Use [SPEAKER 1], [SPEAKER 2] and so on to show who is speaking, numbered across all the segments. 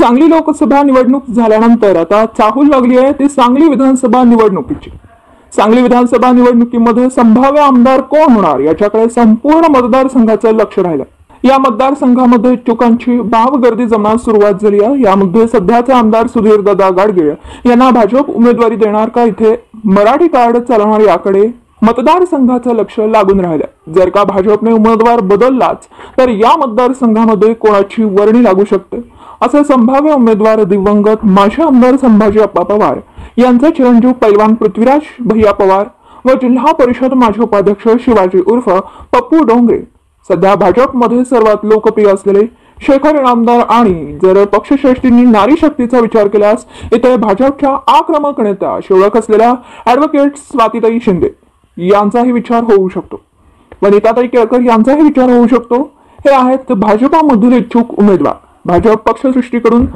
[SPEAKER 1] सांगली लोकसभा निवडणूक झाल्यानंतर आता चाहूल लागली आहे ती सांगली विधानसभा निवडणुकीची। सांगली विधानसभा निवडणुकीमध्ये संभाव्य आमदार कोण होणार याच्याकडे संपूर्ण मतदारसंघाचं लक्ष राहिलं। या मतदारसंघामध्ये इच्छुकांची गर्दी जमण्यास सुरुवात झाली आहे। यामध्ये सध्याचे आमदार सुधीरदादा गाडगीळ यांना भाजप उमेदवारी देणार का, इथे मराठी कार्ड चालवणार याकडे मतदारसंघाचं लक्ष लागून राहिलं। जर का भाजपने उमेदवार बदललाच तर या मतदारसंघामध्ये कोणाची वर्णी लागू शकते, असे संभाव्य उमेदवार दिवंगत माजी आमदार संभाजी अप्पा पवार यांचे चिरंजीव पैलवान पृथ्वीराज भैया पवार व जिल्हा परिषद माजी उपाध्यक्ष शिवाजी उर्फ पप्पू डोंगरे सध्या भाजपमध्ये सर्वात लोकप्रिय असलेले शेखर इनामदार आणि जर पक्षश्रेष्ठींनी नारी शक्तीचा विचार केल्यास इथे भाजपच्या आक्रमक नेत्या अशी ओळख असलेल्या ॲडव्होकेट स्वातीताई शिंदे यांचाही विचार होऊ शकतो व नीताताई केळकर यांचाही विचार होऊ शकतो। हे आहेत भाजपामधील इच्छुक उमेदवार। भाजप पक्षसृष्टीकडून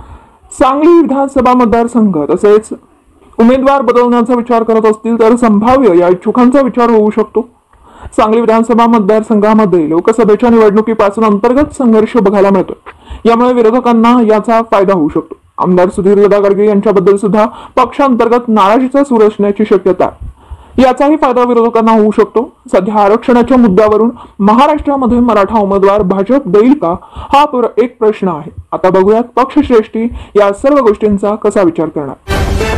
[SPEAKER 1] सांगली विधानसभा मतदारसंघ तसेच उमेदवार बदलण्याचा विचार करत असतील तर संभाव्य या इच्छुकांचा विचार होऊ शकतो। सांगली विधानसभा मतदारसंघामध्ये लोकसभेच्या निवडणुकीपासून अंतर्गत संघर्ष बघायला मिळतो, यामुळे विरोधकांना याचा फायदा होऊ शकतो। आमदार सुधीरदादा गाडगीळ यांच्याबद्दल सुद्धा पक्षांतर्गत नाराजीचा सूर असण्याची शक्यता, याचाही फायदा विरोधकांना होऊ शकतो। सध्या आरक्षणाच्या मुद्द्यावरून महाराष्ट्रामध्ये मराठा उमेदवार भाजप देईल का, हा एक प्रश्न आहे। आता बघूयात पक्षश्रेष्ठी या सर्व गोष्टींचा कसा विचार करणार।